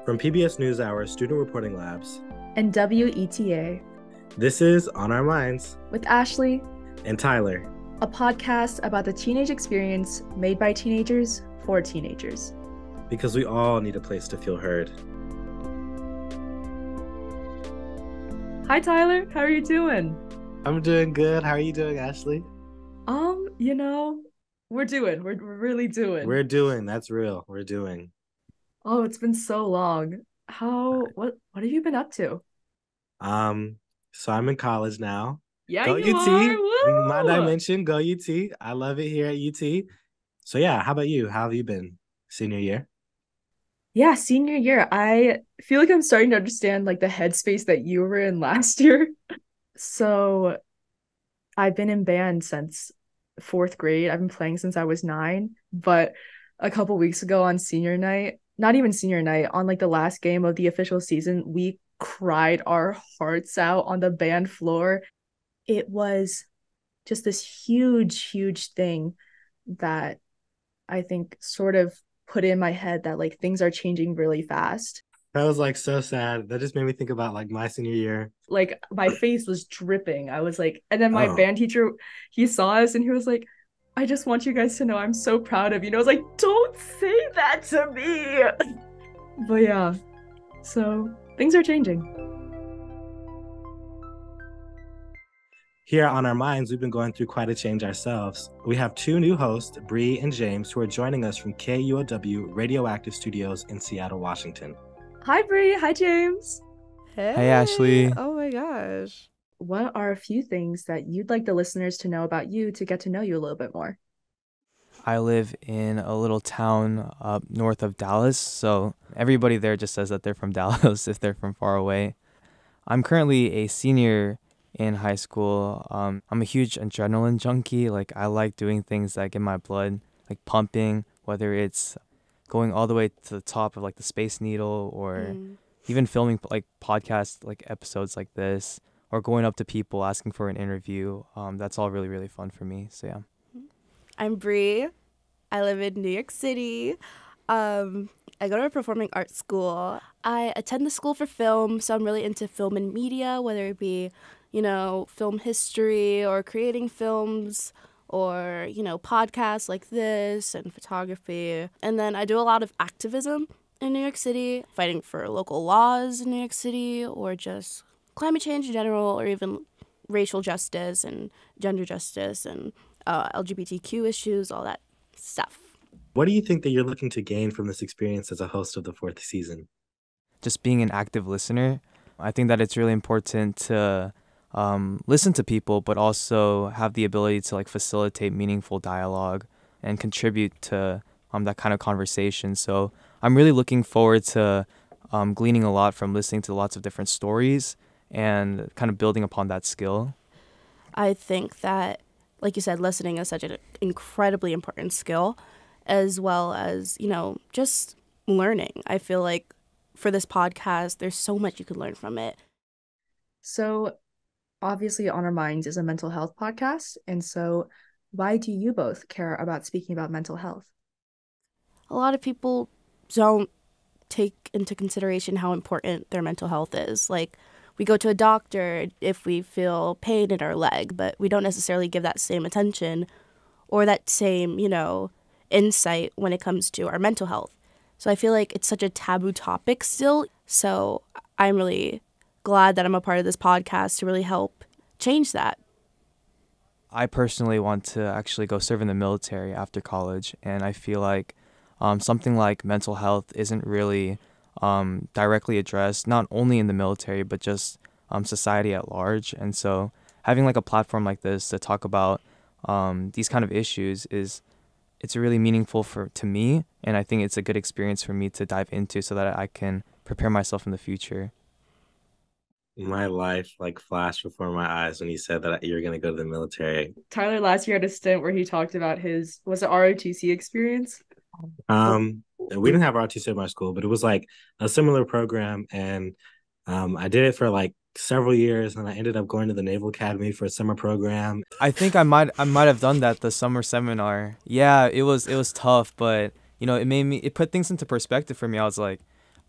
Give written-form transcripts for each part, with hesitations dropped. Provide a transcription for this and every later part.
From PBS NewsHour Student Reporting Labs and WETA, this is On Our Minds with Ashley and Tyler, a podcast about the teenage experience made by teenagers for teenagers. Because we all need a place to feel heard. Hi Tyler, how are you doing? I'm doing good. How are you doing, Ashley? We're really doing. We're doing. That's real. We're doing. Oh, it's been so long. What have you been up to? So I'm in college now. Yeah, Go you UT. are. Woo! Mind I mention, go UT. I love it here at UT. So yeah, how about you? How have you been senior year? Yeah, senior year. I feel like I'm starting to understand like the headspace that you were in last year. So I've been in band since fourth grade. I've been playing since I was 9, but a couple weeks ago on senior night, not even senior night, on like the last game of the official season, we cried our hearts out on the band floor. It was just this huge thing that I think sort of put in my head that like things are changing really fast. That was like so sad. That just made me think about like my senior year. Like my face was dripping. I was like, and then my band teacher, he saw us and he was like, I just want you guys to know I'm so proud of you. And I was like, don't say that to me. But yeah, so things are changing. Here on Our Minds, we've been going through quite a change ourselves. We have 2 new hosts, Bree and James, who are joining us from KUOW RadioActive Studios in Seattle, Washington. Hi, Bree. Hi, James. Hey, Ashley. Oh my gosh. What are a few things that you'd like the listeners to know about you to get to know you a little bit more? I live in a little town up north of Dallas, so everybody there just says that they're from Dallas if they're from far away. I'm currently a senior in high school. I'm a huge adrenaline junkie. Like, I like doing things that get my blood like pumping, whether it's going all the way to the top of like the Space Needle or even filming like podcast like episodes like this, or going up to people asking for an interview. That's all really fun for me. So yeah. I'm Bree. I live in New York City. I go to a performing arts school. I attend the school for film, so I'm really into film and media, whether it be, film history or creating films or, podcasts like this and photography. And then I do a lot of activism in New York City, fighting for local laws in New York City or just climate change in general, or even racial justice and gender justice and LGBTQ issues, all that stuff. What do you think that you're looking to gain from this experience as a host of the 4th season? Just being an active listener. I think that it's really important to listen to people, but also have the ability to like facilitate meaningful dialogue and contribute to that kind of conversation. So I'm really looking forward to gleaning a lot from listening to lots of different stories and kind of building upon that skill. I think that, like you said, listening is such an incredibly important skill, as well as, just learning. I feel like for this podcast, there's so much you could learn from it. So obviously On Our Minds is a mental health podcast. And so why do you both care about speaking about mental health? A lot of people don't take into consideration how important their mental health is. Like, we go to a doctor if we feel pain in our leg, but we don't necessarily give that same attention or that same, insight when it comes to our mental health. So I feel like it's such a taboo topic still. So I'm really glad that I'm a part of this podcast to really help change that. I personally want to actually go serve in the military after college, and I feel like something like mental health isn't really directly addressed, not only in the military, but just society at large. And so having like a platform like this to talk about these kind of issues it's really meaningful to me, and I think it's a good experience for me to dive into so that I can prepare myself in the future. My life like flashed before my eyes when you said that you were going to go to the military. Tyler last year had a stint where he talked about his, was it ROTC experience? We didn't have ROTC at my school, but it was like a similar program, and I did it for like several years, and I ended up going to the Naval Academy for a summer program. I think I might have done that, the summer seminar. Yeah, it was tough, but it put things into perspective for me. I was like,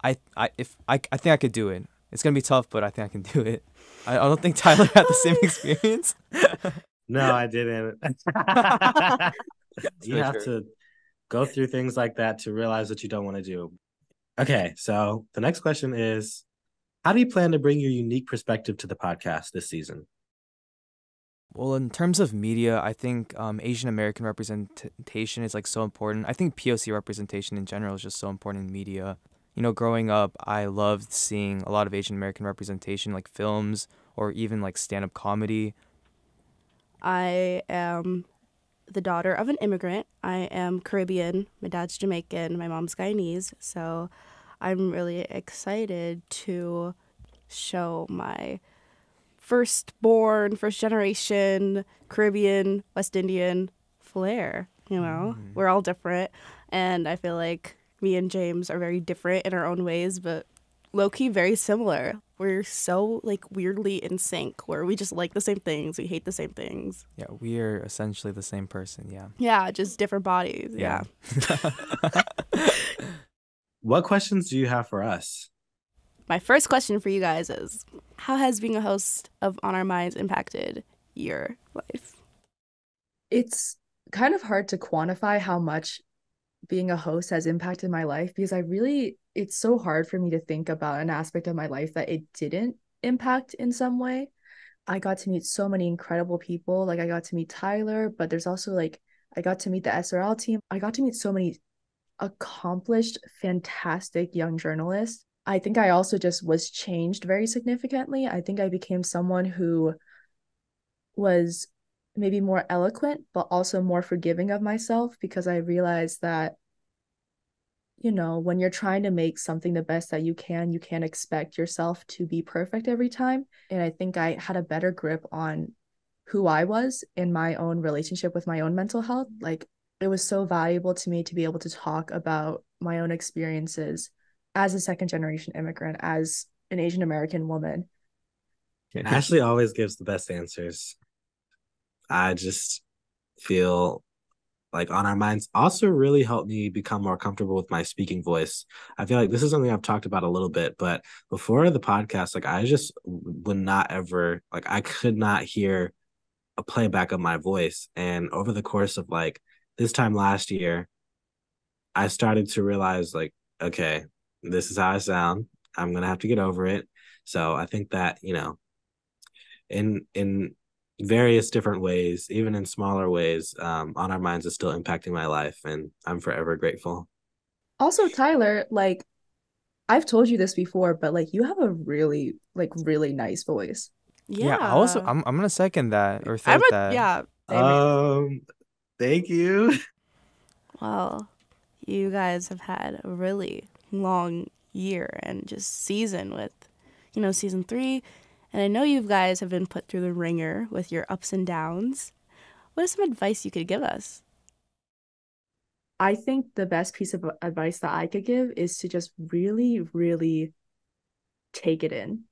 I think I could do it. It's gonna be tough, but I think I can do it. I don't think Tyler had the same experience. No, I didn't. You have to go through things like that to realize what you don't want to do. Okay, so the next question is, how do you plan to bring your unique perspective to the podcast this season? Well, in terms of media, I think Asian American representation is like so important. I think POC representation in general is just so important in media. You know, growing up, I loved seeing a lot of Asian American representation, like films or even like stand-up comedy. I am the daughter of an immigrant. I am Caribbean. My dad's Jamaican. My mom's Guyanese. So I'm really excited to show my first generation Caribbean, West Indian flair. You know, we're all different. And I feel like me and James are very different in our own ways, but low-key very similar. We're so like weirdly in sync where we just like the same things, we hate the same things. Yeah, we are essentially the same person, yeah. Yeah, just different bodies. Yeah. What questions do you have for us? My first question for you guys is, how has being a host of On Our Minds impacted your life? It's kind of hard to quantify how much being a host has impacted my life because it's so hard for me to think about an aspect of my life that it didn't impact in some way. I got to meet so many incredible people. Like I got to meet Tyler, but there's also like, I got to meet the SRL team. I got to meet so many accomplished, fantastic young journalists. I think I also just was changed very significantly. I think I became someone who was maybe more eloquent, but also more forgiving of myself because I realized that, you know, when you're trying to make something the best that you can't expect yourself to be perfect every time. And I think I had a better grip on who I was in my own relationship with my own mental health. Like it was so valuable to me to be able to talk about my own experiences as a second generation immigrant, as an Asian American woman. Ashley always gives the best answers. I just feel like On Our Minds also really helped me become more comfortable with my speaking voice. I feel like this is something I've talked about a little bit, but before the podcast, like I just would not ever, like I could not hear a playback of my voice. And over the course of like this time last year, I started to realize like, okay, this is how I sound. I'm going to have to get over it. So I think that, you know, in various different ways, even in smaller ways, On Our Minds is still impacting my life, and I'm forever grateful. Also, Tyler, like I've told you this before, but like you have a really nice voice. Yeah, I'm gonna second that or third that. Yeah. Thank you. Well, you guys have had a really long year and just season with, you know, season 3. And I know you guys have been put through the ringer with your ups and downs. What is some advice you could give us? I think the best piece of advice that I could give is to just really, really take it in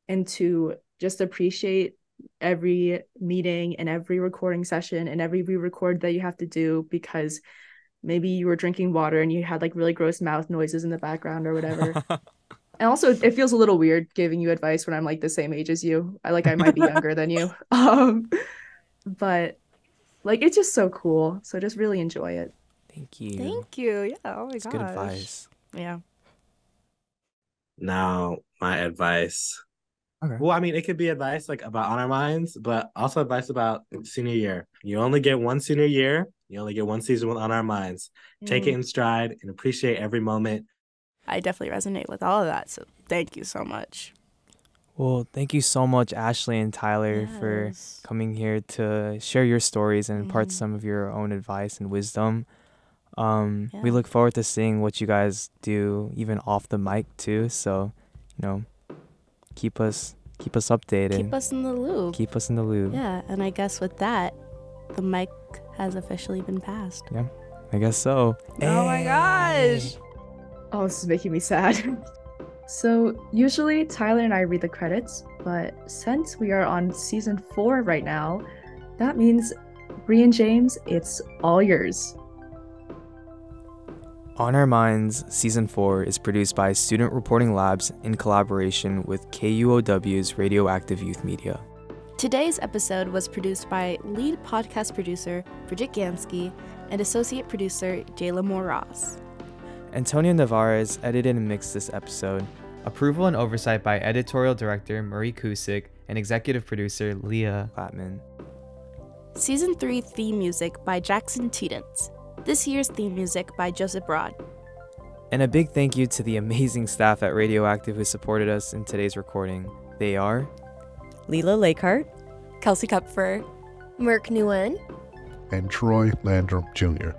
and to just appreciate every meeting and every recording session and every re-record that you have to do, because maybe you were drinking water and you had like really gross mouth noises in the background or whatever. And also, it feels a little weird giving you advice when I'm like the same age as you. I might be younger than you. But like it's just so cool. So just really enjoy it. Thank you. Thank you. Yeah. Oh my gosh. Good advice. Yeah. Now, my advice. Okay. Well, I mean, it could be advice like about On Our Minds, but also advice about senior year. You only get one senior year. You only get one season with On Our Minds. Take it in stride and appreciate every moment. I definitely resonate with all of that. So thank you so much. Well, thank you so much, Ashley and Tyler, for coming here to share your stories and impart some of your own advice and wisdom. We look forward to seeing what you guys do even off the mic too. So, you know, keep us updated. Keep us in the loop. Keep us in the loop. Yeah, and I guess with that, the mic has officially been passed. Yeah, I guess so. Oh my gosh. Oh, this is making me sad. So usually Tyler and I read the credits, but since we are on season 4 right now, that means Bree and James, it's all yours. On Our Minds Season 4 is produced by Student Reporting Labs in collaboration with KUOW's Radioactive Youth Media. Today's episode was produced by lead podcast producer Bridget Gansky and associate producer Jayla Moore-Ross. Antonio Nevarez edited and mixed this episode. Approval and oversight by editorial director Marie Kusick and executive producer Leah Plattman. Season 3 theme music by Jackson Teetance. This year's theme music by Joseph Broad. And a big thank you to the amazing staff at Radioactive who supported us in today's recording. They are Leela Lakehart, Kelsey Kupfer, Merk Nguyen, and Troy Landrum Jr.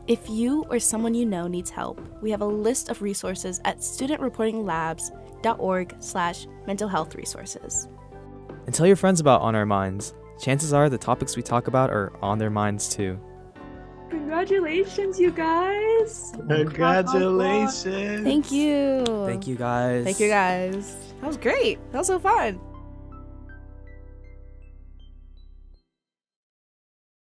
If you or someone you know needs help, we have a list of resources at studentreportinglabs.org/mental health resources. And tell your friends about On Our Minds. Chances are the topics we talk about are on their minds too. Congratulations, you guys. Congratulations. Thank you. Thank you guys. Thank you guys. That was great. That was so fun.